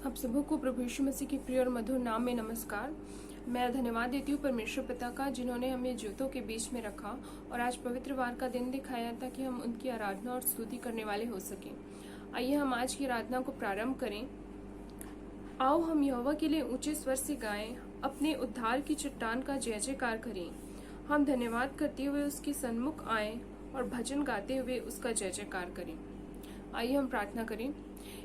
आप सबों को प्रभु यीशु मसीह के प्रिय और मधुर नाम में नमस्कार। मैं धन्यवाद देती हूँ परमेश्वर पिता का, जिन्होंने हमें ज्योतों के बीच में रखा और आज पवित्र वार का दिन दिखाया ताकि हम उनकी आराधना और स्तुति करने वाले हो सकें। आइए हम आज की आराधना को प्रारंभ करें। आओ हम यहोवा के लिए ऊंचे स्वर से गाएं, अपने उद्धार की चट्टान का जय जयकार करें। हम धन्यवाद करते हुए उसके सन्मुख आएं और भजन गाते हुए उसका जय जयकार करें। आइए हम प्रार्थना करें।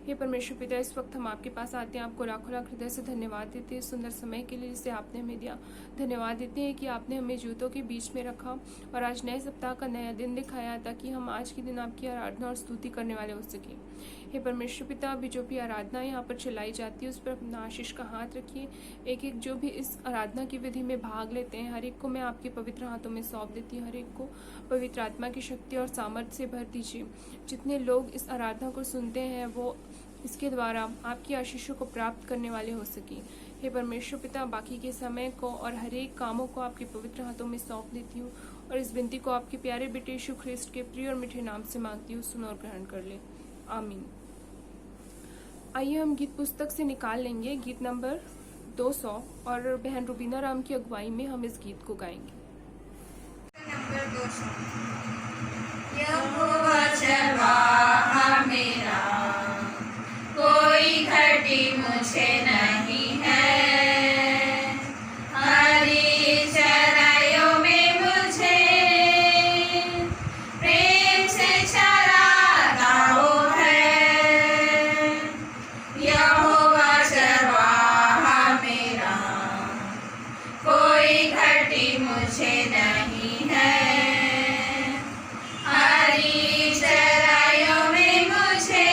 हे परमेश्वर पिता, इस वक्त हम आपके पास आते हैं, आपको लाखों लाख हृदय से धन्यवाद देते हैं सुंदर समय के लिए जिसे आपने हमें दिया। धन्यवाद देते हैं कि आपने हमें जूतों के बीच में रखा और आज नए सप्ताह का नया दिन दिखाया ताकि हम आज के दिन आपकी आराधना और स्तुति करने वाले हो सके। हे परमेश्वर पिता, अभी जो भी आराधना यहाँ पर चलाई जाती है उस पर अपना आशीष का हाथ रखिए। एक एक जो भी इस आराधना की विधि में भाग लेते हैं, हर एक को मैं आपके पवित्र हाथों में सौंप देती हूँ। हर एक को पवित्र आत्मा की शक्ति और सामर्थ्य से भर दीजिए। जितने लोग इस आराधना को सुनते हैं वो इसके द्वारा आपकी आशीषों को प्राप्त करने वाले हो सके। हे परमेश्वर पिता, बाकी के समय को और हर एक कामों को आपके पवित्र हाथों में सौंप देती हूँ और इस विनती को आपके प्यारे बेटे यीशु ख्रिस्ट के प्रिय और मीठे नाम से मांगती हूँ, सुनो और ग्रहण कर ले, आमीन। आइए हम गीत पुस्तक से निकाल लेंगे गीत नंबर 200 और बहन रुबीना राम की अगुवाई में हम इस गीत को गाएंगे। नंबर 200। यहोवा चरवाहा मेरा, कोई घटी मुझे नहीं है। हरी चराइयों में मुझे प्रेम से चराता वो है। यहोवा चरवाहा मेरा, कोई घटी मुझे नहीं है। हरी चराइयों में मुझे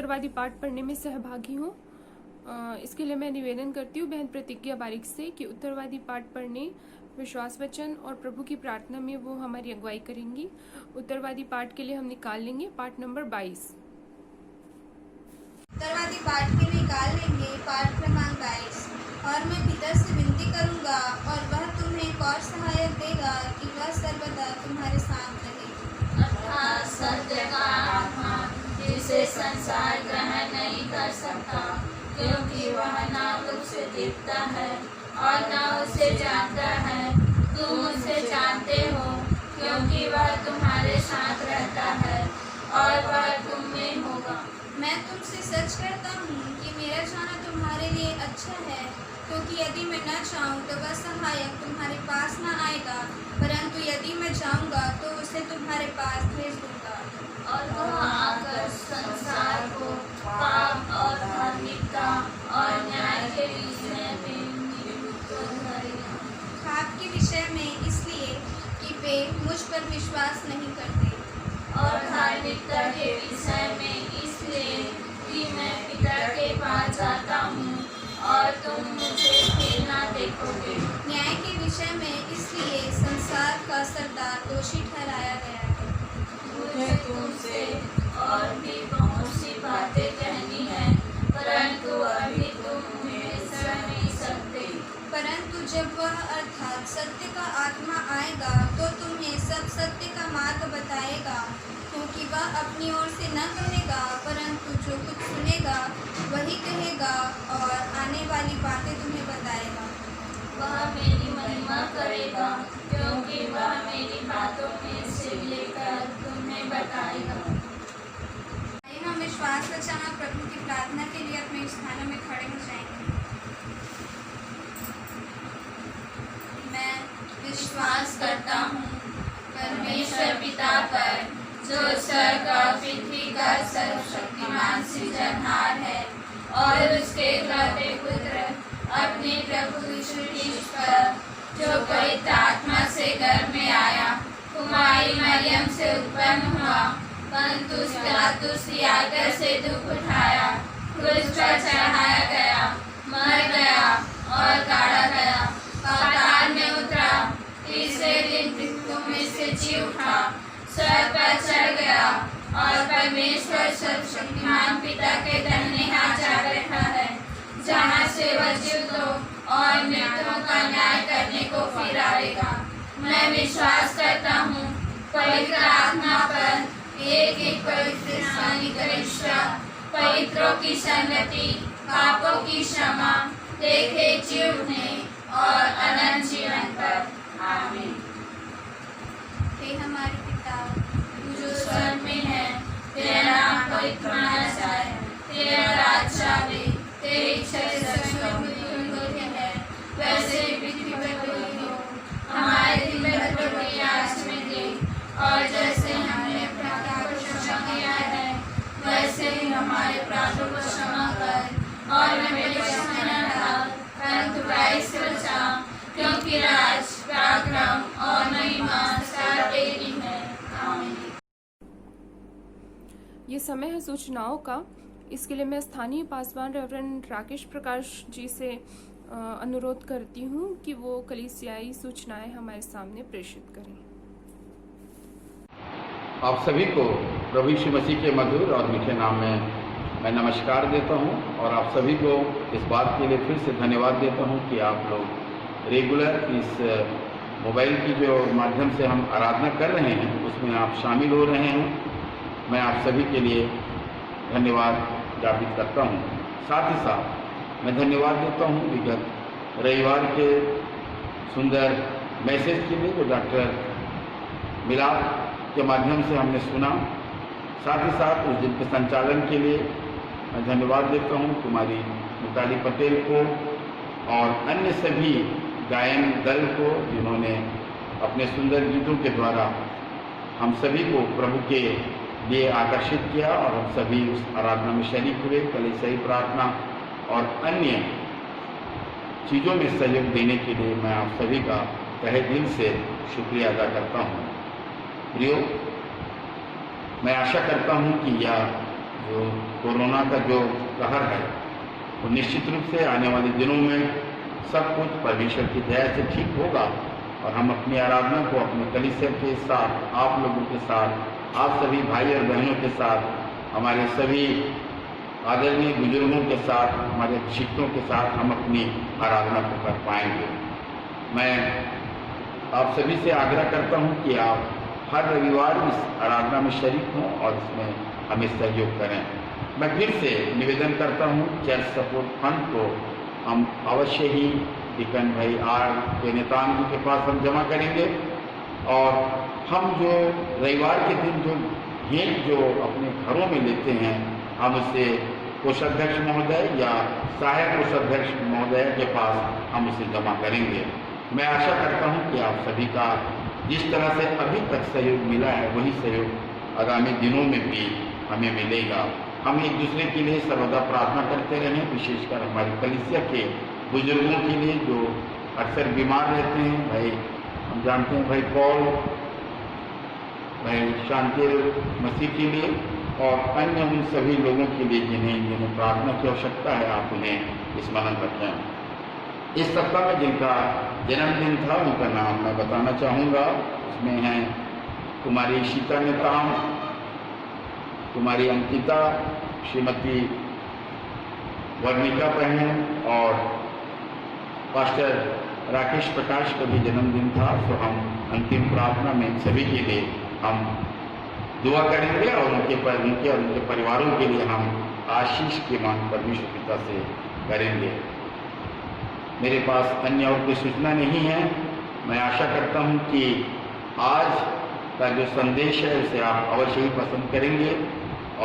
उत्तरवादी पाठ पढ़ने में सहभागी हूँ। इसके लिए मैं निवेदन करती हूँ बहन प्रतिज्ञा बारिक से कि उत्तरवादी पाठ पढ़ने, विश्वास वचन और प्रभु की प्रार्थना में वो हमारी अगुवाई करेंगी। उत्तरवादी पाठ के लिए हम निकाल लेंगे पाठ नंबर 22। उत्तरवादी पाठ के निकाल लेंगे पाठ क्रमांक 22। और मैं पिता से विनती करूंगा और वह तुम्हें एक और सहायक देगा कि वह सर्वदा तुम्हारे साथ रहे, अर्थात सत्य का आत्मा, जिसे संसार ग्रहण नहीं कर सकता, क्योंकि वह ना उससे दिखता है और न उसे जानता है। तुम उसे जानते हो क्योंकि वह तुम्हारे साथ रहता है और वह तुम में होगा। मैं तुमसे सच कहता हूँ कि मेरा जाना तुम्हारे लिए अच्छा है, क्योंकि यदि मैं न चाहूँ तो वह सहायक तुम्हारे पास न आएगा, परंतु यदि मैं जाऊँगा तो उसे तुम्हारे पास भेज दूँगा। और वह आकर संसार को पाप और धार्मिकता और न्याय के विषय में नियुक्त करेगा। पाप के विषय में इसलिए कि वे मुझ पर विश्वास नहीं करते, और धार्मिकता के विषय में इसलिए कि मैं पिता के पास जाता हूँ और तुम मुझे फिर ना देखोगे। न्याय के विषय में इसलिए संसार का सरदार दोषी ठहराया गया है। मुझे तुमसे और भी बहुत सी बातें कहनी है, परंतु अभी तुम मुझे सह नहीं सकते। परंतु जब वह अर्थात सत्य का आत्मा आएगा तो तुम्हें सब सत्य का मार्ग बताएगा, क्योंकि वह अपनी ओर से न कहेगा, परंतु जो कुछ सुनेगा वही कहेगा और आने वाली बातें तुम्हें बताएगा। वह मेरी महिमा करेगा, क्योंकि वह मेरी बातों में से लेकर तुम्हें बताएगा। आइए हम विश्वास वचन और प्रभु की प्रार्थना के लिए अपने स्थानों में खड़े हो जाएंगे। मैं विश्वास करता हूँ परमेश्वर पिता पर, जो स्वर्ग और पृथ्वी का सर्वशक्तिमान सृजनहार है, और उसके इकलौते पुत्र अपने प्रभु यीशु ख्रीस्त पर, जो पवित्र आत्मा से गर्भ में आया, कुमारी मरियम से उत्पन्न हुआ, पंतुस पिलातुस की आज्ञा से दुख उठाया, क्रूस पर चढ़ाया गया, मर गया और गाड़ा गया, पाताल में उतरा, तीसरे दिन मृतकों में से जी उठा, स्वर्ग पर चढ़ गया और परमेश्वर सर्वशक्तिमान पिता के दाहिने हाथ जा बैठा है, जहाँ से वह जीवितों और मृतों का न्याय करने को फिर आएगा। मैं विश्वास करता हूँ पवित्र आत्मा पर, एक पवित्र स्थानीय कनिष्ठा, पवित्रों की संगति, पापों की क्षमा, देखे जी उठने और अनंत जीवन पर। आमीन। हे हमारे पिता, तू जो स्वर्ग में है, तेरा नाम पवित्र माना जाए, तेरा राज्य आवे, तेरी इच्छा स्वर्ग में है, वैसे ही पृथ्वी पर भी हो। हमारे दिन प्रतिदिन आज में दे, और जैसे हमने अपराधों को क्षमा किया है, वैसे ही हमारे अपराधों को क्षमा कर, और हमें परीक्षा में न डाल, परंतु बुराई से बचा, क्योंकि राज, पराक्रम और महिमा सदा तेरी है। आमीन। ये समय है सूचनाओं का। इसके लिए मैं स्थानीय पासवान रेवरेंड राकेश प्रकाश जी से अनुरोध करती हूँ कि वो कलीसियाई सूचनाएं हमारे सामने प्रेषित करें। आप सभी को प्रभु यीशु मसीह के मधुर और मीठे नाम में मैं नमस्कार देता हूं, और आप सभी को इस बात के लिए फिर से धन्यवाद देता हूं कि आप लोग रेगुलर इस मोबाइल की जो माध्यम से हम आराधना कर रहे हैं उसमें आप शामिल हो रहे हैं। मैं आप सभी के लिए धन्यवाद ज्ञापित करता हूं। साथ ही साथ मैं धन्यवाद देता हूं विगत रविवार के सुंदर मैसेज के लिए जो डॉक्टर मिलाप के माध्यम से हमने सुना। साथ ही साथ उस दिन के संचालन के लिए मैं धन्यवाद देता हूं कुमारी मिताली पटेल को और अन्य सभी गायन दल को, जिन्होंने अपने सुंदर गीतों के द्वारा हम सभी को प्रभु के लिए आकर्षित किया और हम सभी उस आराधना में शरीक हुए। कलीसियाई प्रार्थना और अन्य चीज़ों में सहयोग देने के लिए मैं आप सभी का तहे दिल से शुक्रिया अदा करता हूँ। प्रियो, मैं आशा करता हूँ कि यह जो कोरोना का जो कहर है वो निश्चित रूप से आने वाले दिनों में सब कुछ परमेश्वर की दया से ठीक होगा और हम अपनी आराधना को अपने कलीसिया के साथ, आप लोगों के साथ, आप सभी भाई और बहनों के साथ, हमारे सभी आदरणीय बुजुर्गों के साथ, हमारे शिक्षकों के साथ हम अपनी आराधना को कर पाएंगे। मैं आप सभी से आग्रह करता हूं कि आप हर रविवार इस आराधना में शरीक हों और इसमें हमें सहयोग करें। मैं फिर से निवेदन करता हूं, चर्च सपोर्ट फंड को हम अवश्य ही डिकन भाई आर के नेतान जी के पास हम जमा करेंगे और हम जो रविवार के दिन जो भेंट जो अपने घरों में लेते हैं हम उसे कोषाध्यक्ष महोदय या सहायक कोषाध्यक्ष महोदय के पास हम उसे जमा करेंगे। मैं आशा करता हूं कि आप सभी का जिस तरह से अभी तक सहयोग मिला है वही सहयोग आगामी दिनों में भी हमें मिलेगा। हम एक दूसरे के लिए सर्वदा प्रार्थना करते रहें, विशेषकर हमारी कलीसिया के बुजुर्गों के लिए जो अक्सर बीमार रहते हैं। भाई हम जानते हैं भाई पॉल, भाई शांति मसीह के लिए और अन्य उन सभी लोगों के लिए जिन्हें प्रार्थना की आवश्यकता है, आप उन्हें स्मरण रखें। इस सप्ताह में जिनका जन्मदिन था उनका नाम मैं बताना चाहूँगा। उसमें हैं कुमारी सीता नेताम, कुमारी अंकिता, श्रीमती वर्णिका बहन और पास्टर राकेश प्रकाश का भी जन्मदिन था। तो हम अंतिम प्रार्थना में सभी के लिए हम दुआ करेंगे और उनके और उनके परिवारों के लिए हम आशीष की मांग परमेश्वर पिता से करेंगे। मेरे पास अन्य और कोई सूचना नहीं है। मैं आशा करता हूं कि आज का जो संदेश है उसे आप अवश्य ही पसंद करेंगे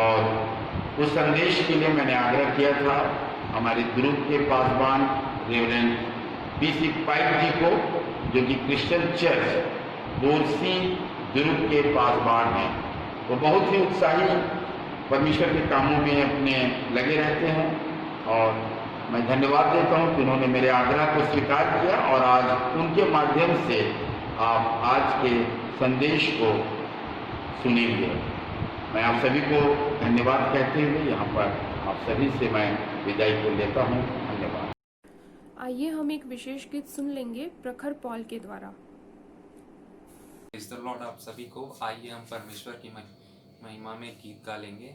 और उस संदेश के लिए मैंने आग्रह किया था हमारे ग्रुप के पासवान रेवरेंड पीसी पाइक जी को, जो कि क्रिश्चियन चर्च बोरसी दुर्ग के पासवान हैं। वो बहुत ही उत्साही परमेश्वर के कामों में अपने लगे रहते हैं और मैं धन्यवाद देता हूं कि उन्होंने मेरे आग्रह को स्वीकार किया और आज उनके माध्यम से आप आज के संदेश को सुनेंगे। मैं आप सभी को धन्यवाद कहते हुए यहाँ पर आप सभी से मैं विदाई को लेता हूँ। धन्यवाद। आइए हम एक विशेष गीत सुन लेंगे प्रखर पॉल के द्वारा। प्रेज़ द लॉर्ड आप सभी को। आइए हम परमेश्वर की महिमा में गीत गा लेंगे।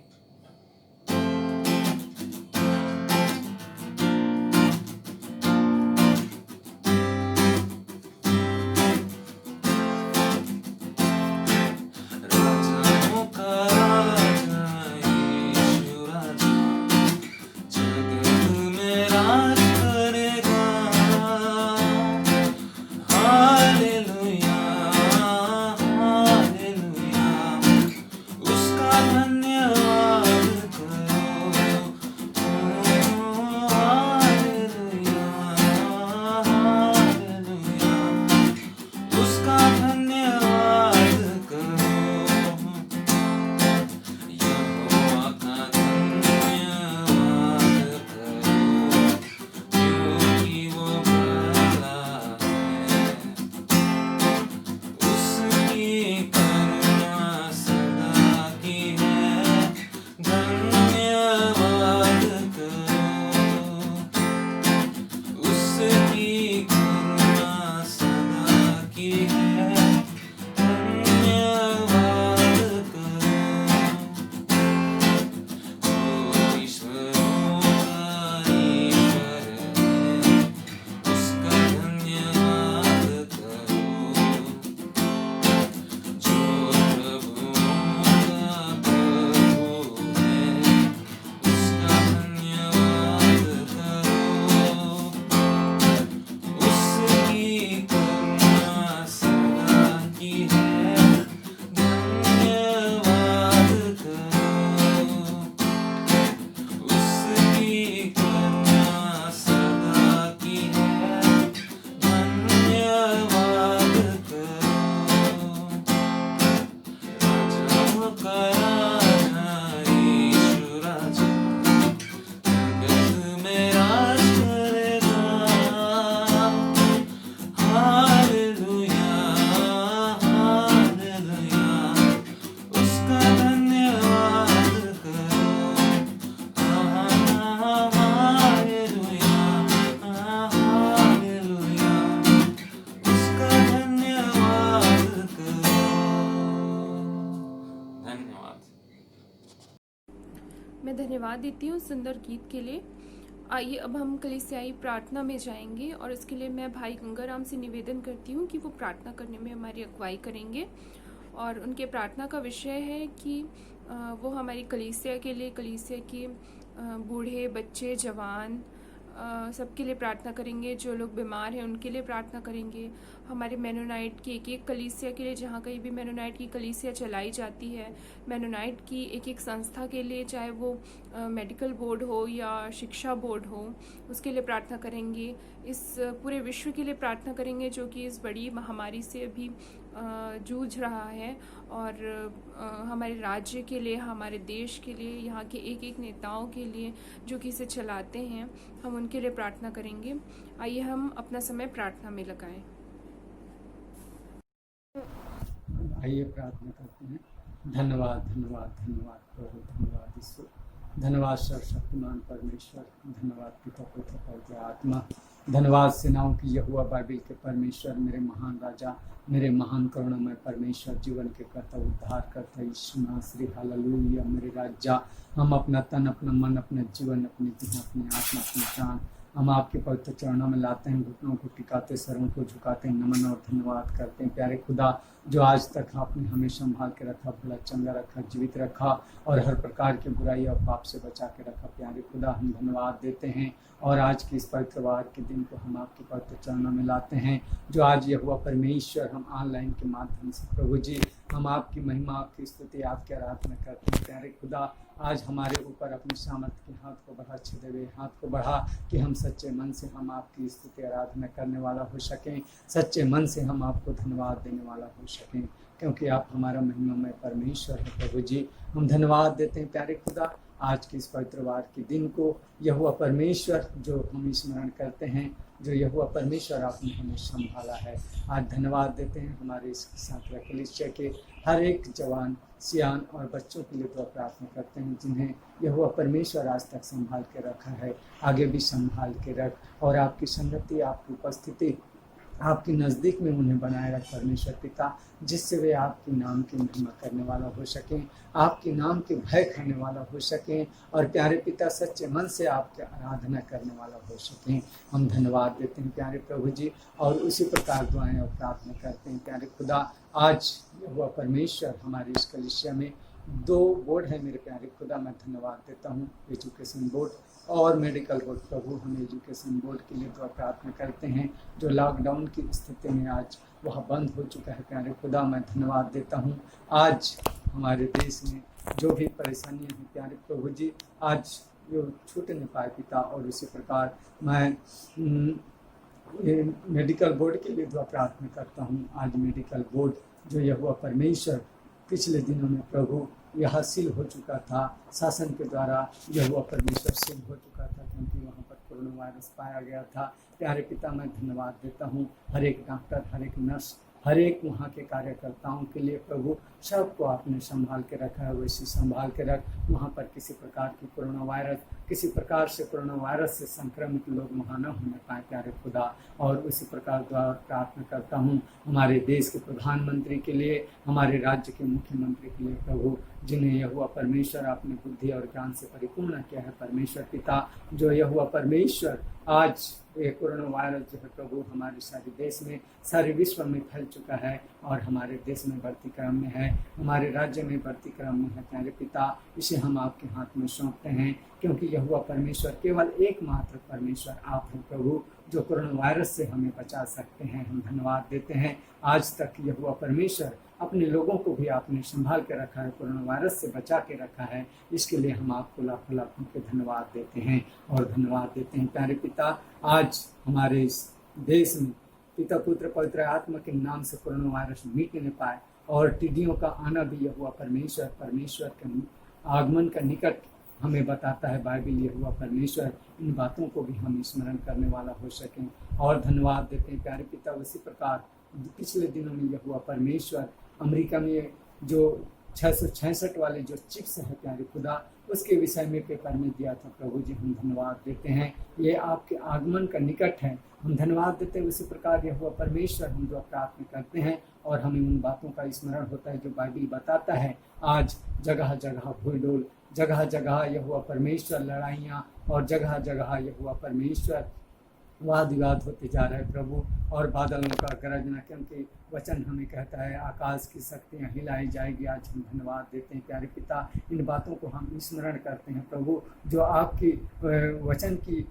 मैं धन्यवाद देती हूँ सुंदर गीत के लिए। आइए अब हम कलीसियाई प्रार्थना में जाएंगे और इसके लिए मैं भाई गंगाराम से निवेदन करती हूँ कि वो प्रार्थना करने में हमारी अगुवाई करेंगे। और उनके प्रार्थना का विषय है कि वो हमारी कलीसिया के लिए, कलीसिया के बूढ़े, बच्चे, जवान सबके लिए प्रार्थना करेंगे। जो लोग बीमार हैं उनके लिए प्रार्थना करेंगे। हमारे मेनोनाइट की एक एक कलीसिया के लिए, जहाँ कहीं भी मेनोनाइट की कलीसिया चलाई जाती है, मेनोनाइट की एक एक संस्था के लिए, चाहे वो मेडिकल बोर्ड हो या शिक्षा बोर्ड हो, उसके लिए प्रार्थना करेंगे। इस पूरे विश्व के लिए प्रार्थना करेंगे जो कि इस बड़ी महामारी से अभी जूझ रहा है। और हमारे राज्य के लिए, हमारे देश के लिए, यहाँ के एक एक नेताओं के लिए जो कि इसे चलाते हैं, हम उनके लिए प्रार्थना करेंगे। आइए हम अपना समय प्रार्थना में लगाएं। आइए प्रार्थना करते हैं। धन्यवाद धन्यवाद धन्यवाद प्रभु, धन्यवाद ईश्वर, धन्यवाद सर्वशक्तिमान परमेश्वर, धन्यवाद पिता पुत्र पवित्र आत्मा, धन्यवाद सेनाओं की यहोवा बाइबिल के परमेश्वर, मेरे महान राजा, मेरे महान करुणामय परमेश्वर, जीवन के कर्ता, उद्धार करता यीशु नासरी, हालेलुया। मेरे राजा, हम अपना तन, अपना मन, अपना जीवन, अपनी देह, अपनी आत्मा, अपनी जान हम आपके पवित्र चरणों में लाते हैं। घुटनों को टिकाते, सरों को झुकाते हैं, नमन और धन्यवाद करते हैं। प्यारे खुदा, जो आज तक आपने हमें संभाल के रखा, भला चंगा रखा, जीवित रखा और हर प्रकार की बुराई और पाप से बचा के रखा, प्यारे खुदा हम धन्यवाद देते हैं। और आज के इस पवित्र वार के दिन को हम आपके पवित्र चरणों में लाते हैं, जो आज यहोवा परमेश्वर हम ऑनलाइन के माध्यम से प्रभु जी हम आपकी महिमा, आपकी स्तुति, आपकी आराधना करते हैं। प्यारे खुदा, आज हमारे ऊपर अपने सामर्थ्य के हाथ को बढ़ा, छेदे हुए हाथ को बढ़ा कि हम सच्चे मन से हम आपकी स्तुति आराधना करने वाला हो सकें, सच्चे मन से हम आपको धन्यवाद देने वाला हो सकें, क्योंकि आप हमारा महिमामय परमेश्वर है। प्रभु जी हम धन्यवाद देते हैं। प्यारे खुदा, आज के इस पवित्र वार के दिन को यहोवा परमेश्वर जो हम स्मरण करते हैं, जो यहोवा परमेश्वर आपने हमें संभाला है, आज धन्यवाद देते हैं। हमारे इस साथ कलीसिया के हर एक जवान, सियान और बच्चों के लिए दुआ प्रार्थना करते हैं, जिन्हें यहोवा परमेश्वर आज तक संभाल के रखा है, आगे भी संभाल के रख, और आपकी संगति, आपकी उपस्थिति, आपके नज़दीक में उन्हें बनाए रख परमेश्वर पिता, जिससे वे आपके नाम की महिमा करने वाला हो सकें, आपके नाम के भय खाने वाला हो सकें, और प्यारे पिता सच्चे मन से आपके आराधना करने वाला हो सकें। हम धन्यवाद देते हैं प्यारे प्रभु जी, और उसी प्रकार दुआएं और प्रार्थना करते हैं। प्यारे खुदा, आज यहोवा परमेश्वर हमारे इस कलीसिया में 2 बोर्ड है मेरे प्यारे खुदा, मैं धन्यवाद देता हूँ, एजुकेशन बोर्ड और मेडिकल बोर्ड। प्रभु हम एजुकेशन बोर्ड के लिए दुआ प्रार्थना करते हैं, जो लॉकडाउन की स्थिति में आज वह बंद हो चुका है। प्यारे खुदा, मैं धन्यवाद देता हूँ, आज हमारे देश में जो भी परेशानियाँ हैं प्यारे प्रभु जी, आज जो छूट नहीं पाए पिता, और उसी प्रकार मैं मेडिकल बोर्ड के लिए दुआ प्रार्थना करता हूँ। आज मेडिकल बोर्ड जो यहोवा परमेश्वर पिछले दिनों में प्रभु यह सील हो चुका था, शासन के द्वारा यहोवा परमेश्वर सील हो चुका था, क्योंकि वहाँ पर कोरोना वायरस पाया गया था। प्यारे पिता, मैं धन्यवाद देता हूँ हर एक डॉक्टर, हर एक नर्स, हर एक वहाँ के कार्यकर्ताओं के लिए प्रभु, सबको आपने संभाल के रखा है, वैसे संभाल के रख। वहाँ पर किसी प्रकार की कोरोना वायरस, किसी प्रकार से कोरोना वायरस से संक्रमित लोग वहाँ न होने पाए प्यारे खुदा। और उसी प्रकार द्वारा प्रार्थना करता हूँ हमारे देश के प्रधानमंत्री के लिए, हमारे राज्य के मुख्यमंत्री के लिए प्रभु, जिन्हें यहोवा परमेश्वर आपने बुद्धि और ज्ञान से परिपूर्ण किया है परमेश्वर पिता। जो यहोवा परमेश्वर आज ये कोरोना वायरस जो है प्रभु हमारे सारे देश में, सारे विश्व में फैल चुका है, और हमारे देश में बढ़ती क्रम में है, हमारे राज्य में बढ़ती क्रम में है प्यारे पिता। इसे हम आपके हाथ में सौंपते हैं, क्योंकि यहोवा परमेश्वर केवल एकमात्र परमेश्वर आप हैं प्रभु, जो कोरोना वायरस से हमें बचा सकते हैं। हम धन्यवाद देते हैं, आज तक यहोवा परमेश्वर अपने लोगों को भी आपने संभाल के रखा है, कोरोना वायरस से बचा के रखा है, इसके लिए हम आपको लाखों लाखों के धन्यवाद देते हैं और धन्यवाद देते हैं प्यारे पिता। आज हमारे इस देश में पिता पुत्र पवित्र आत्मा के नाम से कोरोना वायरस मिट नहीं पाए, और टिड्डियों का आना भी यहोवा परमेश्वर के आगमन का निकट हमें बताता है बाइबिल। यहोवा परमेश्वर इन बातों को भी हम स्मरण करने वाला हो सकें, और धन्यवाद देते हैं प्यारे पिता। उसी प्रकार पिछले दिनों में यहोवा परमेश्वर अमेरिका में जो 666 वाले जो चिप्स है प्यारे खुदा, उसके विषय में पेपर में दिया था प्रभु जी, हम धन्यवाद देते हैं। ये आपके आगमन का निकट है, हम धन्यवाद देते हैं। उसी प्रकार यहोवा परमेश्वर हम जो प्रार्थना करते हैं और हमें उन बातों का स्मरण होता है जो बाइबल बताता है। आज जगह जगह भूलडोल, जगह जगह यहोवा परमेश्वर लड़ाइयाँ, और जगह जगह यहोवा परमेश्वर वाद विवाद होते जा रहे हैं प्रभु, और बादलों का गरजना, क्योंकि वचन हमें कहता है आकाश की शक्तियाँ हिलाई जाएगी। आज हम धन्यवाद देते हैं प्यारे पिता, इन बातों को हम स्मरण करते हैं प्रभु, जो आपकी वचन की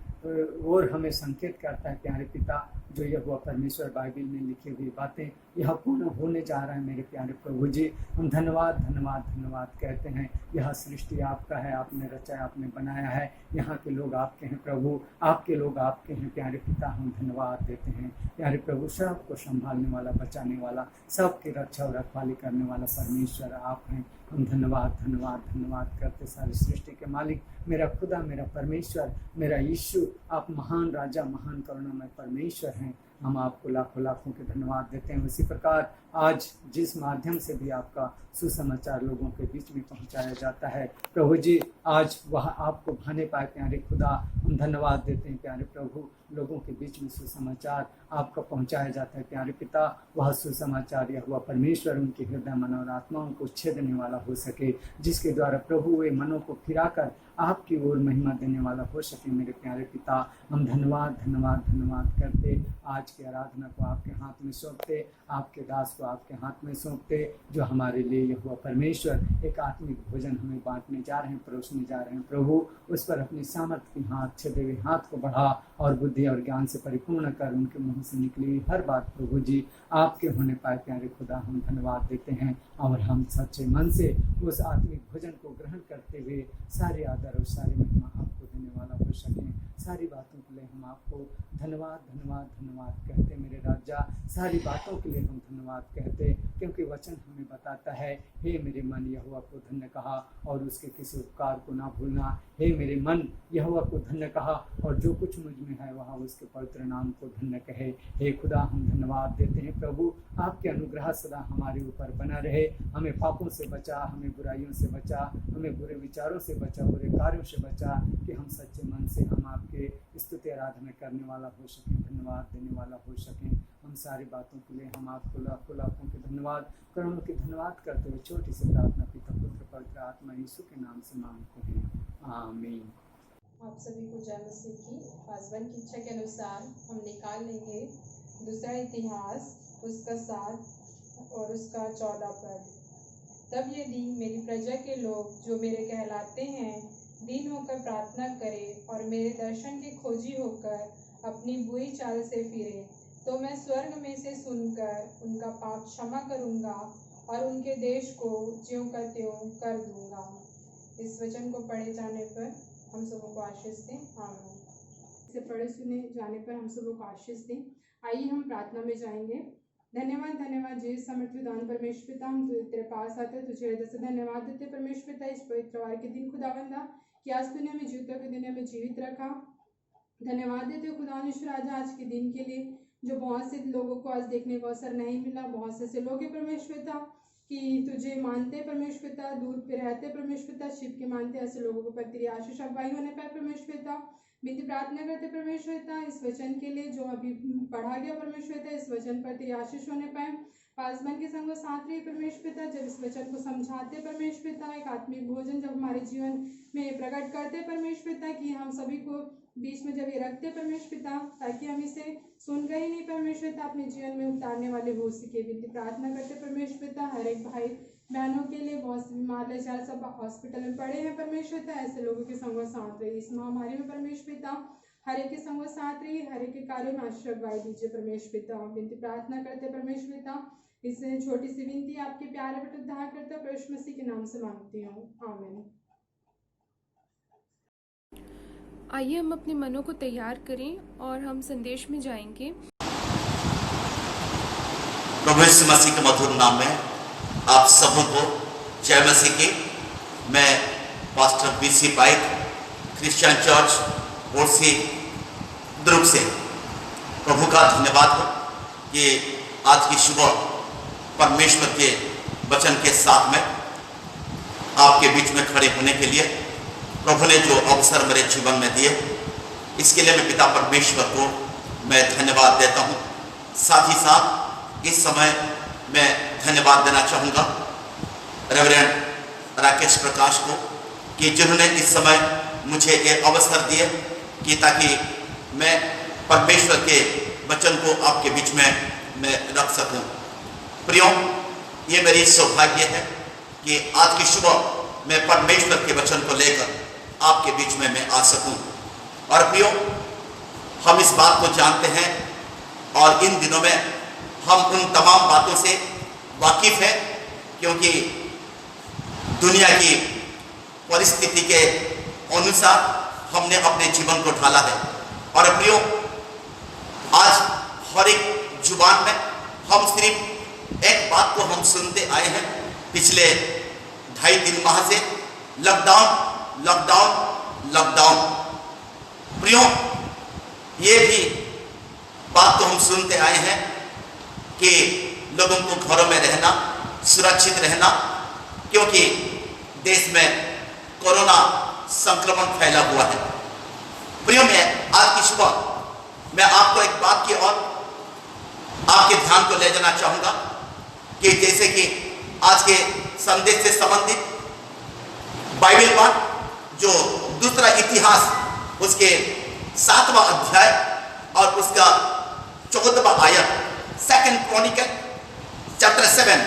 ओर हमें संकेत करता है प्यारे पिता। जो यहोवा परमेश्वर बाइबल में लिखी हुई बातें यह पूर्ण होने जा रहा है मेरे प्यारे प्रभु जी। हम धन्यवाद धन्यवाद धन्यवाद कहते हैं। यह सृष्टि आपका है, आपने रचा, आपने बनाया है। यहाँ के लोग आपके हैं प्रभु, आपके लोग आपके हैं प्यारे पिता। हम धन्यवाद देते हैं प्यारे प्रभु, सबको संभालने वाला, बचाने वाला, सबकी रक्षा और रखवाली करने वाला परमेश्वर आप हैं। हम धन्यवाद धन्यवाद धन्यवाद करते सारी सृष्टि के मालिक, मेरा खुदा, मेरा परमेश्वर, मेरा यीशु, आप महान राजा, महान करुणामय परमेश्वर हैं। हम आपको लाखों लाखों के धन्यवाद देते हैं। उसी प्रकार आज जिस माध्यम से भी आपका सुसमाचार लोगों के बीच में पहुंचाया जाता है प्रभु जी, आज वह आपको भाने पाए प्यारे खुदा। हम धन्यवाद देते हैं प्यारे प्रभु, लोगों के बीच में सुसमाचार आपका पहुंचाया जाता है प्यारे पिता। वह सुसमाचार यहोवा परमेश्वर उनके हृदय, मन और आत्माओं को छेदने वाला हो सके, जिसके द्वारा प्रभु वे मनों को फिराकर आपकी ओर महिमा देने वाला हो सके मेरे प्यारे पिता। हम धन्यवाद धन्यवाद धन्यवाद करते, आज की आराधना को आपके हाथ में सौंपते, आपके दास को आपके हाथ में सौंपते, जो हमारे लिए यहोवा परमेश्वर एक आत्मिक भोजन हमें बांटने जा रहे हैं, परोसने जा रहे हैं प्रभु। उस पर अपनी सामर्थ्य की हाथ, छेदे हुए हाथ को बढ़ा और बुद्धि और ज्ञान से परिपूर्ण कर उनके मुंह से निकली हुई हर बात प्रभु जी आपके होने पाए प्यारे खुदा। हम धन्यवाद देते हैं और हम सच्चे मन से उस आत्मिक भोजन को ग्रहण करते हुए सारे आदर और सारी महिमा आपको देने वाला हो सकें। सारी बातों के लिए हम आपको धन्यवाद धन्यवाद धन्यवाद कहते मेरे राजा। सारी बातों के लिए हम धन्यवाद कहते, क्योंकि वचन हमें बताता है, हे मेरे मन यहोवा को धन्य कहा और उसके किसी उपकार को ना भूलना। हे मेरे मन यहोवा को धन्य कहा और जो कुछ मुझ में है वह उसके पवित्र नाम को धन्य कहे। हे खुदा, हम धन्यवाद देते हैं प्रभु, आपके अनुग्रह सदा हमारे ऊपर बना रहे। हमें पापों से बचा, हमें बुराइयों से बचा, हमें बुरे विचारों से बचा, बुरे कार्यों से बचा, कि हम सच्चे मन से हम आपके स्तुति आराधना करने वाला हो सकें, धन्यवाद देने वाला हो सकें। हम सारी बातों के लिए हम आपको लाखों लाखों के धन्यवाद, करोड़ों के धन्यवाद करते हुए छोटी सी प्रार्थना पिता पुत्र पवित्र आत्मा यीशु के नाम से मांगते हैं, आमीन। आप सभी को जय मसीह की। पासवान की इच्छा के अनुसार हम निकाल लेंगे दूसरा इतिहास उसका 7 और उसका 14 पद। तब यदि मेरी प्रजा के लोग जो मेरे कहलाते हैं दीन होकर प्रार्थना करें और मेरे दर्शन के खोजी होकर अपनी बुरी चाल से फिरे, तो मैं स्वर्ग में से सुनकर उनका पाप क्षमा करूंगा और उनके देश को ज्यों का त्यों कर दूंगा। इस वचन को पढ़े जाने पर हम सबों को आशीष दें, आमीन। इसे पढ़े सुने जाने पर हम सबों को आशीष दें। आइए हम प्रार्थना में जाएंगे। धन्यवाद धन्यवाद जय समर्थ दान परमेश्वर पिता, हम तेरे पास आते तुझे हृदय से धन्यवाद देते परमेश्वर पिता, इस पवित्र वार के दिन खुदावंदा कि आज तूने हमें जीवितों के दुनिया में जीवित रखा। धन्यवाद देते खुदावंद आज आज के दिन के लिए, जो बहुत से लोगों को आज देखने का अवसर नहीं मिला। बहुत से लोग हैं परमेश्वर पिता कि तुझे मानते परमेश्वर पिता, दूर पे रहते परमेश्वर पिता, शिव के मानते, ऐसे लोगों को पर तेरी आशीष अगुवाई होने पाए परमेश्वर पिता। विनती प्रार्थना करते परमेश्वर पिता इस वचन के लिए जो अभी पढ़ा गया परमेश्वर पिता, इस वचन पर तेरी आशीष होने पाए। पासवान के संग साथ रही परमेश्वर पिता, जब इस वचन को समझाते परमेश्वर पिता, एक आत्मिक भोजन जब हमारे जीवन में प्रकट करते परमेश्वर पिता, कि हम सभी को बीच में जब ये रखते परमेश्वर पिता, ताकि हम इसे सुनकर ही नहीं परमेश्वर पिता अपने जीवन में उतारने वाले हो सके। विनती प्रार्थना करते परमेश्वर पिता, हर एक भाई बहनों के लिए, बहुत से बीमार लाचार सब हॉस्पिटल में पड़े हैं परमेश्वर पिता, ऐसे लोगों के संग साथ रही इस महामारी में परमेश्वर पिता, हर एक के संग साथ रही, हर एक के कार्यों में आशीष अगुवाई दीजिए परमेश्वर पिता। विनती प्रार्थना करते परमेश्वर पिता, इस छोटी सी विनती आपके प्यारे बेटे उद्धार करते प्रभु मसीह के नाम से मांगती हूँ, आमीन। आइए हम अपने मनों को तैयार करें और हम संदेश में जाएंगे। प्रभु यीशु मसीह के मधुर नाम में आप सबों को जय मसीह की। मैं पास्टर बीसी पाइक, क्रिश्चियन चर्च ओरसी दुर्ग से प्रभु का धन्यवाद हो कि आज की सुबह परमेश्वर के वचन के साथ में आपके बीच में खड़े होने के लिए प्रभु ने जो अवसर मेरे जीवन में दिए, इसके लिए मैं पिता परमेश्वर को मैं धन्यवाद देता हूँ। साथ ही साथ इस समय मैं धन्यवाद देना चाहूँगा रेवरेंड राकेश प्रकाश को कि जिन्होंने इस समय मुझे ये अवसर दिए कि ताकि मैं परमेश्वर के वचन को आपके बीच में मैं रख सकूं। प्रियों, ये मेरी सौभाग्य है कि आज की सुबह मैं परमेश्वर के वचन को लेकर आपके बीच में मैं आ सकूं। और प्रियों, हम इस बात को जानते हैं और इन दिनों में हम उन तमाम बातों से वाकिफ हैं, क्योंकि दुनिया की परिस्थिति के अनुसार हमने अपने जीवन को ढाला है। और प्रियों, आज हर एक जुबान में हम सिर्फ एक बात को हम सुनते आए हैं पिछले 2.5-3 माह से, लॉकडाउन लॉकडाउन लॉकडाउन। प्रियों, ये भी बात तो हम सुनते आए हैं कि लोगों को घरों में रहना, सुरक्षित रहना, क्योंकि देश में कोरोना संक्रमण फैला हुआ है। प्रियों, मैं आज की सुबह मैं आपको एक बात की ओर आपके ध्यान को ले जाना चाहूंगा कि जैसे कि आज के संदेश से संबंधित बाइबल पाठ जो दूसरा इतिहास उसके 7वां अध्याय और उसका 14वां आयत, 2 क्रॉनिकल चैप्टर 7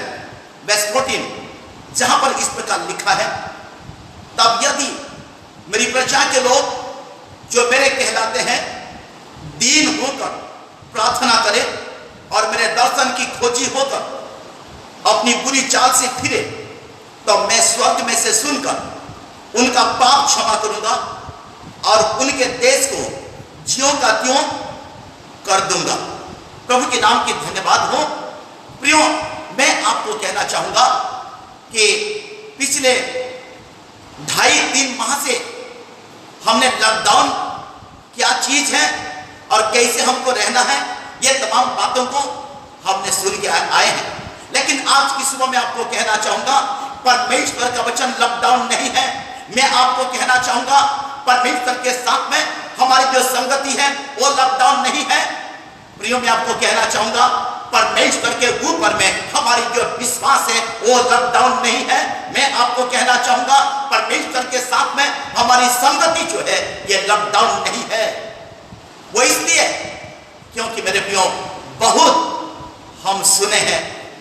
वर्स 14, जहां पर इस प्रकार लिखा है, तब यदि मेरी प्रजा के लोग जो मेरे कहलाते हैं दीन होकर प्रार्थना करें और मेरे दर्शन की खोजी होकर अपनी बुरी चाल से फिरे, तो मैं स्वर्ग में से सुनकर उनका पाप क्षमा करूंगा और उनके देश को ज्यों का त्यों कर दूंगा। प्रभु के नाम की धन्यवाद हो। प्रियों, मैं आपको कहना चाहूंगा कि पिछले 2.5-3 माह से हमने लॉकडाउन क्या चीज है और कैसे हमको रहना है, ये तमाम बातों को हमने सुन के आए हैं। लेकिन आज की सुबह मैं आपको कहना चाहूंगा, परमेश्वर का वचन लॉकडाउन नहीं है। मैं आपको कहना चाहूंगा, परमेश्वर के साथ में हमारी जो संगति है वो लॉकडाउन नहीं है। प्रियो, मैं आपको कहना चाहूंगा, परमेश्वर के ऊपर में हमारी जो विश्वास है वो लॉकडाउन नहीं है। मैं आपको कहना चाहूंगा, परमेश्वर के साथ में हमारी संगति जो है ये लॉकडाउन नहीं है। वो इसलिए क्योंकि मेरे प्रियो, बहुत हम सुने हैं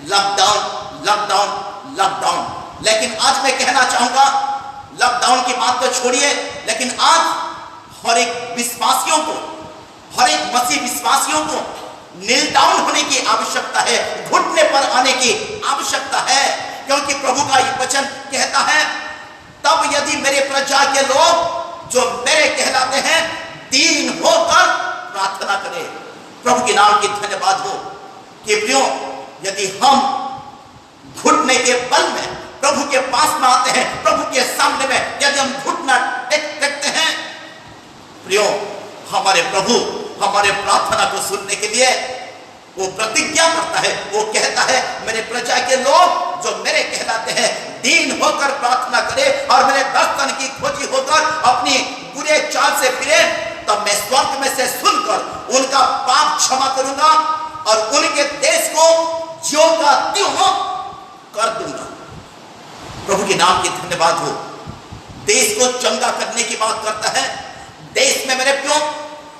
लॉकडाउन लॉकडाउन लॉकडाउन, लेकिन आज मैं कहना चाहूंगा, लॉकडाउन की बात तो छोड़िए, लेकिन आज हर एक विश्वासियों को, हर एक मसीह विश्वासियों को नील डाउन होने की आवश्यकता है, घुटने पर आने की आवश्यकता है, क्योंकि प्रभु का ये वचन कहता है, तब यदि मेरे प्रजा के लोग जो मेरे कहलाते हैं दीन होकर प्रार्थना करें। प्रभु के नाम की धन्यवाद हो कि प्रियो, यदि हम घुटने के बल में प्रभु के पास में आते हैं, प्रभु के सामने में यदि हम घुटना टेकते हैं, प्रियो, हमारे प्रभु हमारे प्रार्थना को सुनने के लिए वो प्रतिज्ञा करता है, वो कहता है, मेरे प्रजा के लोग जो मेरे कहलाते हैं दीन होकर प्रार्थना करें और मेरे दर्शन की खोजी होकर अपनी बुरे चाल से फिरे, तब मैं स्वर्ग में से सुनकर उनका पाप क्षमा करूंगा और उनके देश को ज्यों का त्यों कर दूंगा। प्रभु के नाम की धन्यवाद हो। देश को चंगा करने की बात करता है, देश में मेरे प्रियो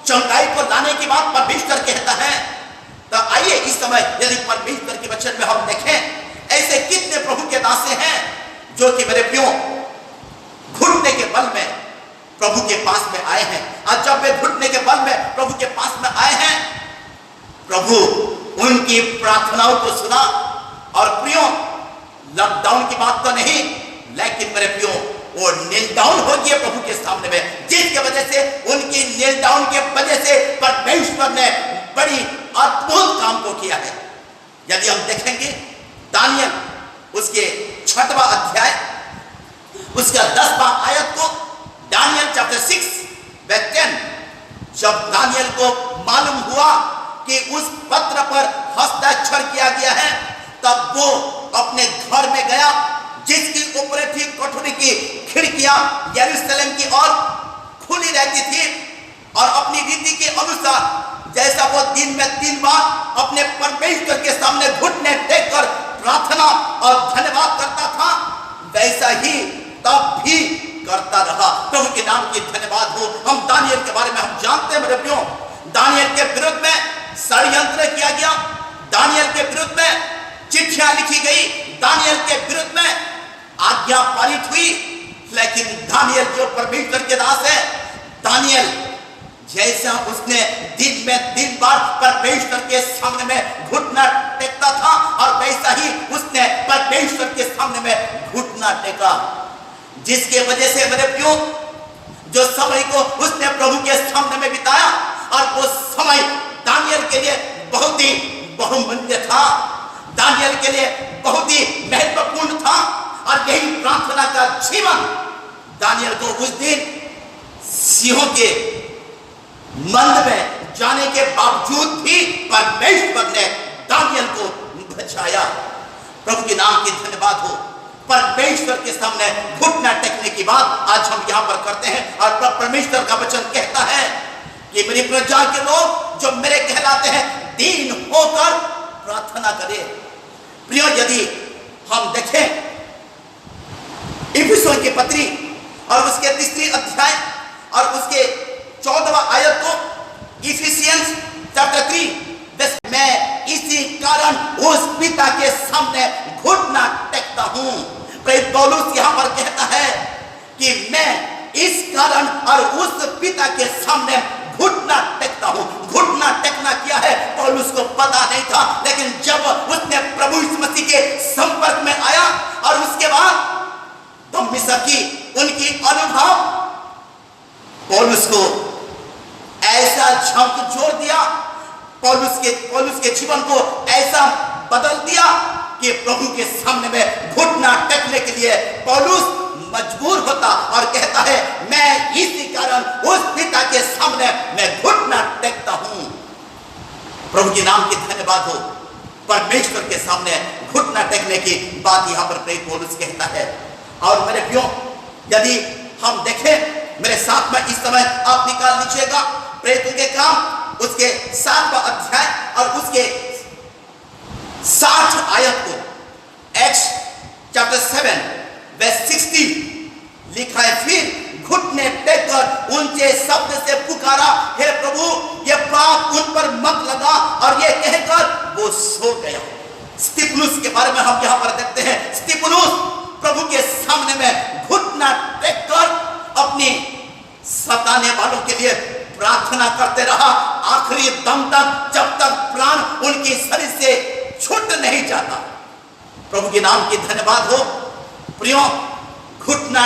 चंगाई को लाने की बात परमेश्वर कहता है। तो आइए इस समय यदि परमेश्वर के वचन में हम देखें, ऐसे कितने प्रभु के दासे हैं जो कि मेरे प्रियो घुटने के बल में प्रभु के पास में आए हैं। आज जब वे घुटने के बल में प्रभु के पास में आए हैं, प्रभु उनकी प्रार्थनाओं को सुना। और प्रियो, लॉकडाउन की बात तो नहीं, लेकिन मेरे प्रियो वो नील डाउन हो गया प्रभु के सामने में, जिसकी वजह से उनकी नील डाउन के वजह से परमेश्वर ने बड़ी अद्भुत काम को किया है। यदि हम देखेंगे दानियल उसके 6वां अध्याय उसका 10वां आयत को, दानियल चैप्टर 6 वर्स 10, जब दानियल को मालूम हुआ कि उस पत्र पर हस्ताक्षर किया गया है, तब वो अपने घर में गया जिसकी ऊपर थी कठोर कोठरी की खिड़कियां यरूशलेम की ओर खुली रहती थी और अपनी रीति के अनुसार जैसा वो दिन में 3 बार अपने परमेश्वर के सामने घुटने टेककर प्रार्थना और धन्यवाद करता था, वैसा ही तब भी करता रहा। प्रभु के नाम की धन्यवाद हो। हम दानियल के बारे में हम जानते हैं मेरे प्रियो, दानियल के विरुद्ध में षड्यंत्र किया गया, दानियल के विरुद्ध में चिट्ठियां लिखी गई, दानियल के विरुद्ध में आज्ञा पारित हुई, लेकिन दानियल जो परमेश्वर के दास है, दानियल जैसा उसने दिन में 3 बार परमेश्वर के सामने में घुटना टेकता था और वैसा ही उसने परमेश्वर के सामने में घुटना टेका, जिसके वजह से मेरे प्रियो जो समय को उसने प्रभु के सामने में बिताया और वो समय दानियल के लिए बहुत ही बहुमूल्य था, दानियल के लिए बहुत ही महत्वपूर्ण था। और यही प्रार्थना का जीवन दानियल को उस दिन सिंहों के मंद में जाने के बावजूद भी परमेश्वर ने दानियल को बचाया। प्रभु के नाम की धन्यवाद हो। परमेश्वर के सामने घुटना टेकने की बात आज हम यहाँ पर करते हैं और परमेश्वर का वचन कहता है कि मेरी प्रजा के लोग जो मेरे कहलाते हैं दीन होकर प्रार्थना करें। प्रिय, यदि हम देखें इफिसियों की पत्री और उसके 3 अध्याय और उसके 14वां आयत को, इफिसियंस चैप्टर 3, मैं इसी कारण उस पिता के सामने घुटना टेकता हूं। प्रेरित पौलुस यहां पर कहता है कि मैं इस कारण और उस पिता के सामने घुटना टेकता हूं। घुटना टेकना क्या है पौलुस को पता नहीं था, लेकिन जब उसने प्रभु यीशु मसीह के संपर्क में आया और उसके बाद तो मिस्र की उनकी अनुभव पौलुस को ऐसा झकझोर दिया, पौलुस के जीवन को ऐसा बदल दिया कि प्रभु के सामने में घुटना टेकने के लिए पौलुस मजबूर होता और कहता है मैं इसी कारण उस पिता के सामने मैं घुटना टेकता हूं। प्रभु के नाम की धन्यवाद हो। परमेश्वर के सामने घुटना टेकने की बात यहां पर प्रेरित पौलुस कहता है। और मेरे प्रियो, यदि हम देखें मेरे साथ में इस समय आप निकाल लीजिएगा प्रेरितों के काम उसके 7वां अध्याय और उसके 60 आयत को, एक्ट्स चैप्टर 7 वर्स 60 लिखा है, फिर घुटने टेककर ऊंचे शब्द से पुकारा, हे प्रभु ये पाप उन पर मत लगा, और ये कहकर वो सो गया। स्तिफनुस के बारे में हम यहाँ पर देखते हैं, स्तिफनुस प्रभु के सामने में घुटना टेककर अपनी सताने वालों के लिए प्रार्थना करते रहा आखिरी दम तक, जब तक प्राण उनकी शरीर से छूट नहीं जाता। प्रभु के नाम की धन्यवाद हो। प्रियो, घुटना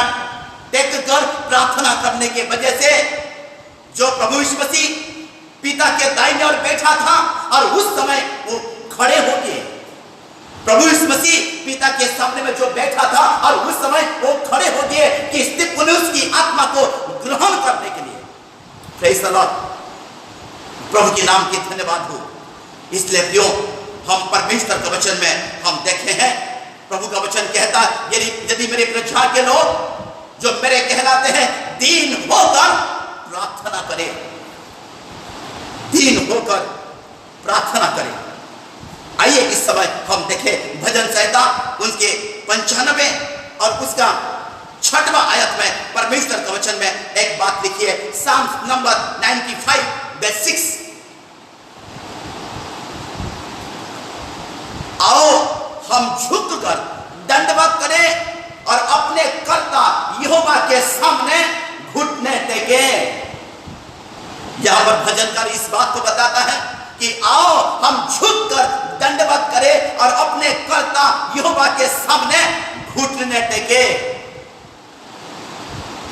टेककर प्रार्थना करने के वजह से जो प्रभु यीशु मसीह पिता के दाहिने ओर बैठा था और उस समय वो खड़े हो गए। प्रभु यीशु मसीह पिता के सामने में जो बैठा था और उस समय वो खड़े हो गए कि स्तिफनुस की आत्मा को ग्रहण करने के लिए। Praise the Lord. प्रभु के नाम की धन्यवाद हो। इसलिए प्रियो, हम परमेश्वर के वचन में हम देखे हैं, प्रभु का वचन कहता है यदि मेरे प्रजा के लोग जो मेरे कहलाते हैं दीन होकर प्रार्थना करें, दीन होकर प्रार्थना करें। आइए इस समय हम देखें भजन संहिता उनके 95 और उसका 6वां आयत में परमेश्वर के वचन में एक बात लिखी है, साम्स नंबर 95 वर्स 6। आओ हम झुककर दंडवत करें और अपने कर्ता यहोवा के सामने घुटने टेकें। यहां पर भजनकार इस बात को बताता है कि आओ हम झुककर दंडवत करें और अपने कर्ता यहोवा के सामने घुटने टेकें।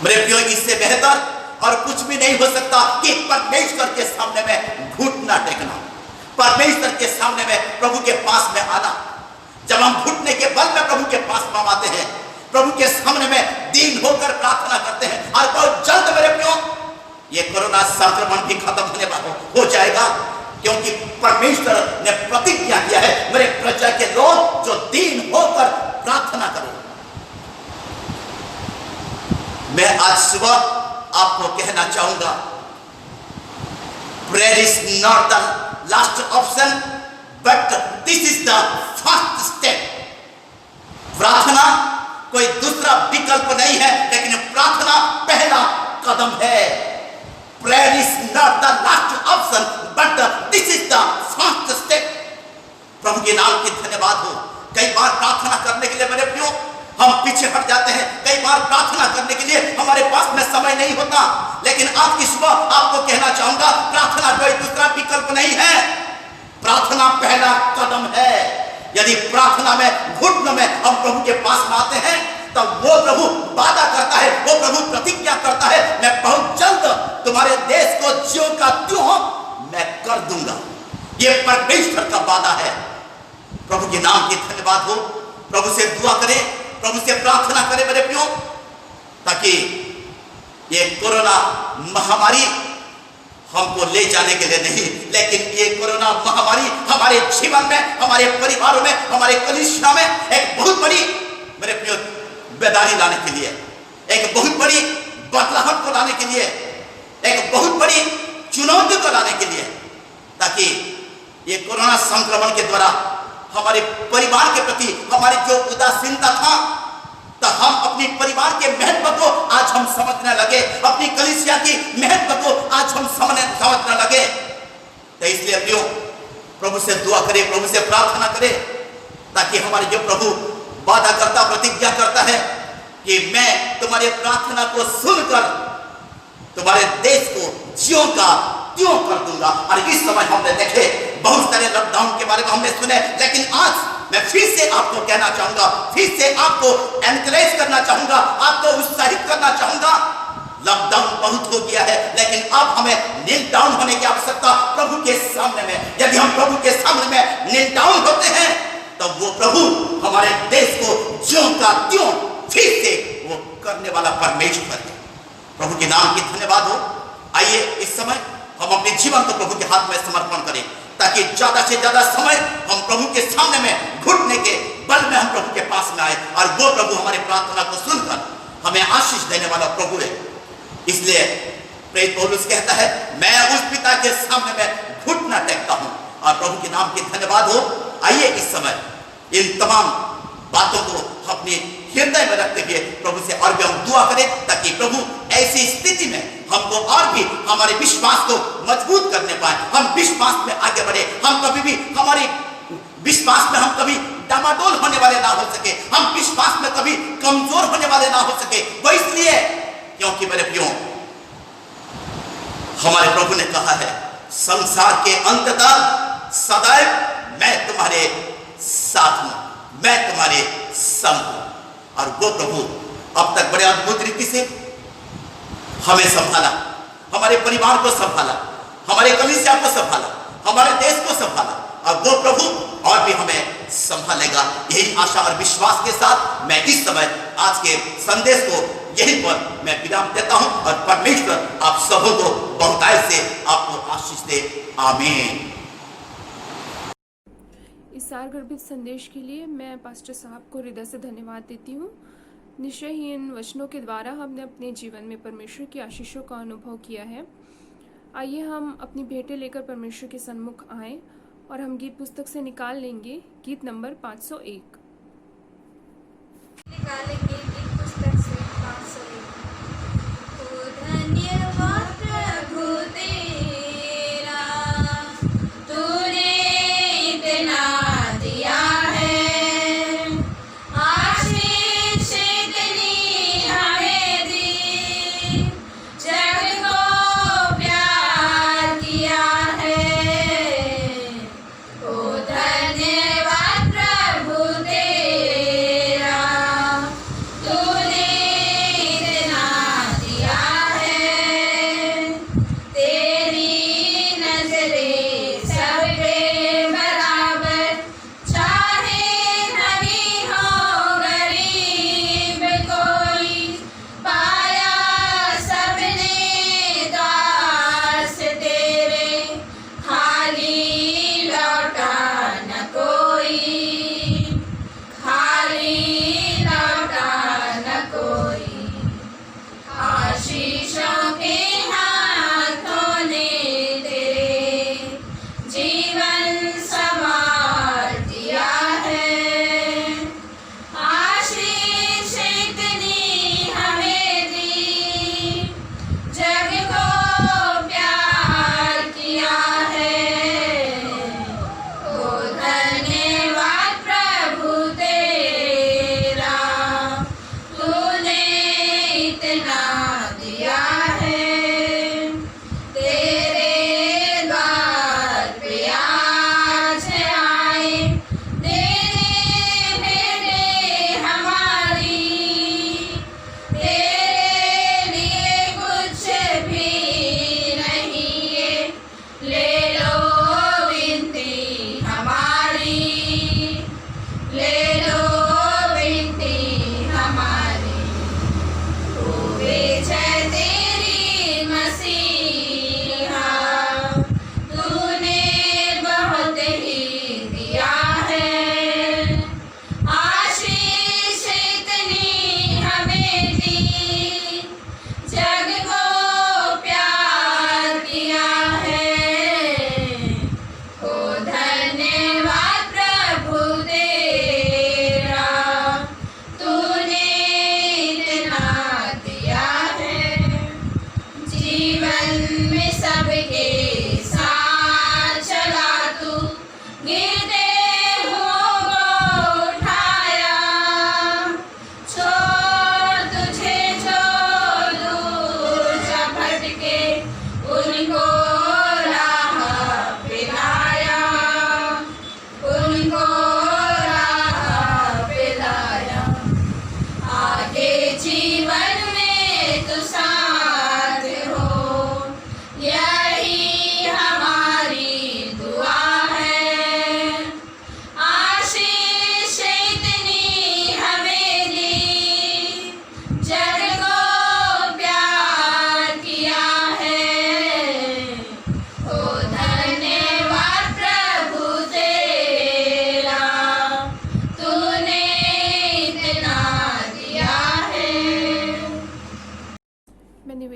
मेरे प्रियो, इससे बेहतर और कुछ भी नहीं हो सकता कि परमेश्वर के सामने में घुटना टेकना, परमेश्वर के सामने में प्रभु के पास में आना। जब हम घुटने के बल में प्रभु के पास में आते हैं, प्रभु के सामने में दीन होकर प्रार्थना करते हैं, और बहुत जल्द मेरे प्रियो ये कोरोना संक्रमण भी खत्म होने वाला हो जाएगा, क्योंकि परमेश्वर ने प्रतिज्ञा किया है मेरे प्रजा के लोग जो दीन होकर प्रार्थना करें। मैं आज सुबह आपको कहना चाहूंगा, prayer is not the last option but this is the first step. प्रार्थना कोई दूसरा विकल्प नहीं है, लेकिन प्रार्थना पहला कदम है। Prayer is not the last option but this is the first step. प्रभु के नाम की धन्यवाद हो। कई बार प्रार्थना करने के लिए मेरे प्रियो हम पीछे हट जाते हैं, कई बार प्रार्थना करने के लिए हमारे पास में समय नहीं होता, लेकिन आज की सुबह आपको कहना चाहूंगा, प्रार्थना कोई दूसरा विकल्प नहीं है, प्रार्थना पहला कदम है। यदि प्रार्थना में घुटन में हम प्रभु के पास में आते हैं, तब वो प्रभु वादा करता है, वो प्रभु प्रतिज्ञा करता है, मैं बहुत जल्द तुम्हारे देश को ज्यों का त्यों मैं कर दूंगा। ये परमेश्वर का वादा है। प्रभु के नाम की धन्यवाद हो। प्रभु से दुआ करें, प्रभु से प्रार्थना करें मेरे प्रियो, ताकि ये कोरोना महामारी हमको ले जाने के लिए नहीं, लेकिन ये कोरोना महामारी हमारे जीवन में, हमारे परिवारों में, हमारे कलीसिया में एक बहुत बड़ी मेरे प्रियो बेदारी लाने के लिए, एक बहुत बड़ी बदलाव को लाने के लिए, एक बहुत बड़ी चुनौती को लाने के लिए, ताकि ये कोरोना संक्रमण के द्वारा हमारे परिवार के प्रति हमारी जो उदासीनता था, तो हम अपनी परिवार के महत्व को आज हम समझने लगे, अपनी कलीसिया की महत्व को आज हम समझने लगे। तो इसलिए प्रियो प्रभु से दुआ करें, प्रभु से प्रार्थना करें, ताकि हमारे जो प्रभु वादा करता, प्रतिज्ञा करता है कि मैं तुम्हारे प्रार्थना को सुनकर तुम्हारे देश को ज्यों का त्यों कर दूंगा। और इस समय हमने देखे बहुत सारे लॉकडाउन के बारे में हमने सुने, लेकिन आज मैं फिर से आपको कहना चाहूंगा, फिर से आपको एनकरेज करना चाहूंगा, आपको उत्साहित करना चाहूंगा। लॉकडाउन बहुत हो गया है, लेकिन अब हमें नील डाउन होने की आवश्यकता प्रभु के सामने में। यदि हम प्रभु के सामने में नील डाउन होते हैं, तब वो प्रभु हमारे देश को ज्यों का त्यों फिर से वो करने वाला परमेश्वर है। प्रभु के नाम की धन्यवाद हो। आइए इस समय हम अपने जीवन को प्रभु के हाथ में समर्पण करें, ताकि ज्यादा से ज्यादा समय हम प्रभु के सामने में घुटने के बल में हम प्रभु के पास में आए, और वो प्रभु हमारे प्रार्थना को सुनकर हमें आशीष देने वाला प्रभु है। इसलिए प्रेरित पौलुस कहता है, मैं उस पिता के सामने में घुटना टेकता हूं। और प्रभु के नाम की धन्यवाद हो। आइए इस समय इन तमाम बातों को अपने हृदय में रखते हुए प्रभु से और भी हम दुआ करें, ताकि प्रभु ऐसी स्थिति में हमको और भी हमारे विश्वास को मजबूत करने पाए, हम विश्वास में आगे बढ़े, हम कभी भी हमारे विश्वास में हम कभी डामाडोल होने वाले ना हो सके, हम विश्वास में कभी कमजोर होने वाले ना हो सके। वो इसलिए क्योंकि मेरे प्रियो हमारे प्रभु ने कहा है, संसार के अंत तक सदैव मैं तुम्हारे साथ हूं, मैं तुम्हारे संग हूं। और वो प्रभु अब तक बड़े अद्भुत रीति से हमें संभाला, हमारे परिवार को संभाला, हमारे कलीसिया को संभाला, हमारे देश को संभाला, और वो प्रभु और भी हमें संभालेगा। यही आशा और विश्वास के साथ मैं इस समय आज के संदेश को यहीं पर मैं विराम देता हूं, और परमेश्वर आप सबों को बहुतायत से आपको आशीष दे। आमीन। इस सारगर्भित संदेश के लिए मैं पास्टर साहब को हृदय से धन्यवाद देती हूँ। निश्चय ही इन वचनों के द्वारा हमने अपने जीवन में परमेश्वर की आशीषों का अनुभव किया है। आइए हम अपनी भेंटें लेकर परमेश्वर के सन्मुख आएं, और हम गीत पुस्तक से निकाल लेंगे गीत नंबर 501। निकालेंगे गीत पुस्तक से 501। तो धन्यवाद प्रभु तेरा, तूने इतना दिया है, आशीष इतनी हमें दी, जग को प्यार किया है। ओ धन्यवाद प्रभु तेरा।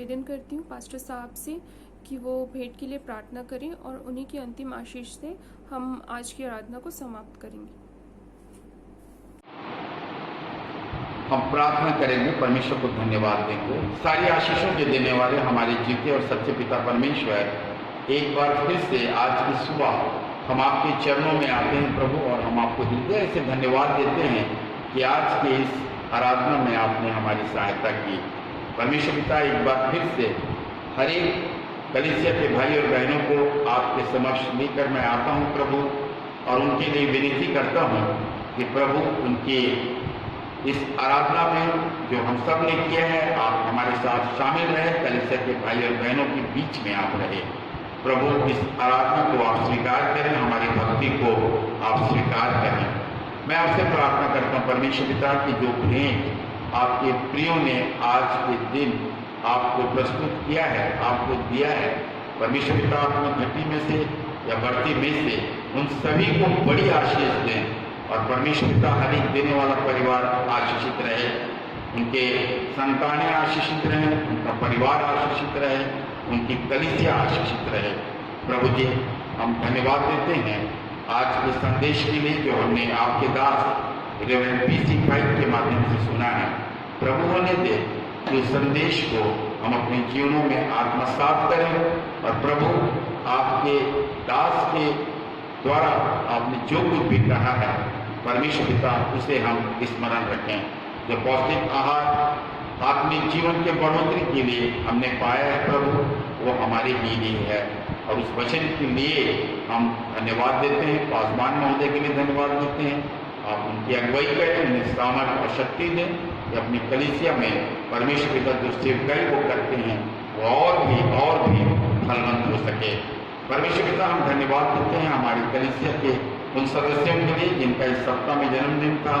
निवेदन करती हूँ पास्टर साहब से कि वो भेंट के लिए प्रार्थना करें और उन्हीं की अंतिम आशीष से हम आज की आराधना को समाप्त करेंगे। हम प्रार्थना करेंगे, परमेश्वर को धन्यवाद देंगे। सारी आशीषों के देने वाले हमारे जीते और सच्चे पिता परमेश्वर, एक बार फिर से आज की सुबह हम आपके चरणों में आते हैं प्रभु, और हम आपको हृदय से धन्यवाद देते हैं कि आज के इस आराधना में आपने हमारी सहायता की। परमेश्वर पिता, एक बार फिर से हर एक कलीसिया के भाई और बहनों को आपके समक्ष लेकर मैं आता हूँ प्रभु, और उनके लिए विनती करता हूँ कि प्रभु उनके इस आराधना में जो हम सब ने किया है, आप हमारे साथ शामिल रहे। कलीसिया के भाई और बहनों के बीच में आप रहे प्रभु। इस आराधना को आप स्वीकार करें, हमारी भक्ति को आप स्वीकार करें। मैं आपसे प्रार्थना करता हूँ परमेश्वर पिता की जो भेंट आपके प्रियों ने आज के दिन आपको प्रस्तुत किया है, आपको दिया है, परमेश्वर पिता अपनी घटी में से या बढ़ती में से उन सभी को बड़ी आशीष दें, और परमेश्वर पिता हर एक देने वाला परिवार आशीषित रहे, उनके संतानें आशीषित रहें, उनका परिवार आशीषित रहे, उनकी कलीसिया आशीषित रहे। प्रभु जी, हम धन्यवाद देते हैं आज के संदेश के लिए जो हमने आपके दास रेवरेंड बीसी पाइक के माध्यम से सुना है। प्रभु होने दे कि उस संदेश को हम अपने जीवनों में आत्मसात करें, और प्रभु आपके दास के द्वारा आपने जो कुछ भी कहा है परमेश्वर पिता, उसे हम स्मरण रखें। जो पौष्टिक आहार आत्मिक जीवन के बढ़ोतरी के लिए हमने पाया है प्रभु, वो हमारे ही लिए है, और उस वचन के लिए हम धन्यवाद देते हैं। पासवान महोदय के लिए धन्यवाद देते हैं। आप उनकी अगुवाई करें, उन्हें सामर्थ और शक्ति दें कि अपनी कलीसिया में परमेश्वर पिता जो सेवकाई वो करते हैं वो और भी फलवंत हो सके। परमेश्वर पिता, हम धन्यवाद देते हैं हमारी कलीसिया के उन सदस्यों के लिए जिनका इस सप्ताह में जन्मदिन था।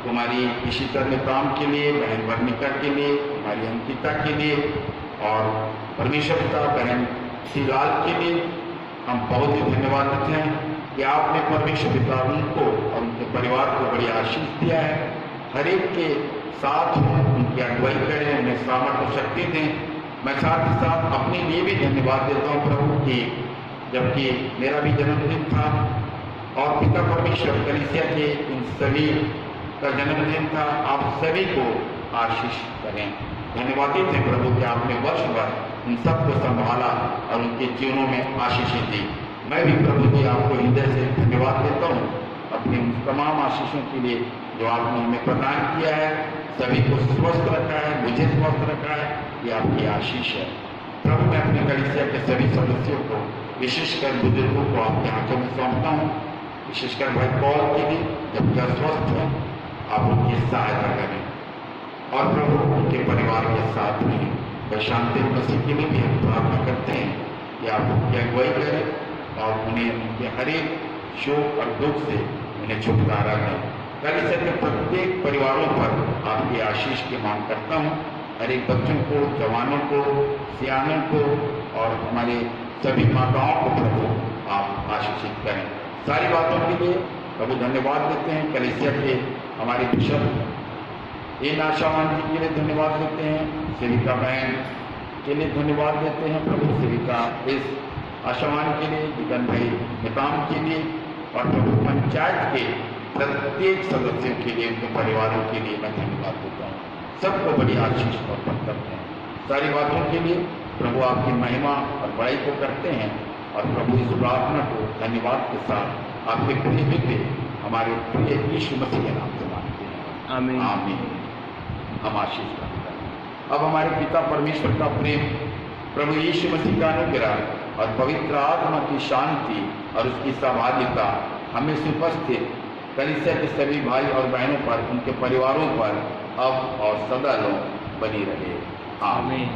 तुम्हारी इशिता निताम के लिए, बहन वर्णिका के लिए, हमारी अंकिता के लिए, और परमेश्वर पिता बहन श्रीलाल के लिए हम बहुत ही धन्यवाद देते हैं कि आपने परमेश्वर पिता उनको और उनके परिवार को बड़ी आशीष दिया है। हर एक के साथ उनकी अगुवाई करें, उन्हें सामर्थ्य और शक्ति दें। मैं साथ ही साथ अपने लिए भी धन्यवाद देता हूँ प्रभु कि जबकि मेरा भी जन्मदिन था और पिता परमेश्वर कलीसिया के इन सभी का जन्मदिन था, आप सभी को आशीष करें। धन्यवादित है प्रभु कि आपने वर्ष भर उन सबको संभाला और उनके जीवनों में आशीषें दी। मैं भी प्रभु जी आपको हृदय से धन्यवाद देता हूँ अपनी उन तमाम आशीषों के लिए जो आपने हमें प्रदान किया है। सभी को स्वस्थ रखा है, मुझे स्वस्थ रखा है, ये आपकी आशीष है प्रभु। मैं अपने कलीसिया के सभी सदस्यों को, विशेषकर बुजुर्गों को आपके हाथों में सौंपता हूँ, विशेषकर भाई पॉल के लिए जब अस्वस्थ हैं, आप उनकी सहायता करें, और प्रभु उनके परिवार के साथ में शांति मसीह के लिए भी हम प्रार्थना करते हैं कि आप उनकी अगुवाई करें और उन्हें उनके हर एक शोक और दुख से उन्हें छुटकारा दें। कलीसिया के प्रत्येक परिवारों पर आपकी आशीष की मांग करता हूँ। हर एक बच्चों को, जवानों को, सियानों को और हमारे सभी माताओं को प्रभु आप आशीषित करें। सारी बातों के लिए प्रभु धन्यवाद देते हैं। कलीसिया के हमारे बिशप इन आशावान जी के लिए धन्यवाद देते हैं, सेविका बहन के लिए धन्यवाद देते हैं प्रभु, सेविका इस आशावान के लिए, जिगन भाई निताम के लिए, और प्रभु पंचायत के प्रत्येक सदस्यों के लिए, उनके परिवारों के लिए मैं धन्यवाद देता हूँ। सबको बड़ी आशीष और करते हैं। सारी बातों के लिए प्रभु आपकी महिमा और बड़ाई को करते हैं, और प्रभु इस प्रार्थना को धन्यवाद के साथ आपके प्रिय बेटे हमारे प्रिय यीशु मसीह के नाम से मांगते हैं, आमीन आमीन। हम आशीष करते हैं। अब हमारे पिता परमेश्वर का प्रेम, प्रभु यीशु मसीह का अनुग्रह और पवित्र आत्मा की शांति और उसकी सहभागिता हमें उपस्थित कलीसिया के सभी भाई और बहनों पर, उनके परिवारों पर अब और सदा बनी रहे, आमीन।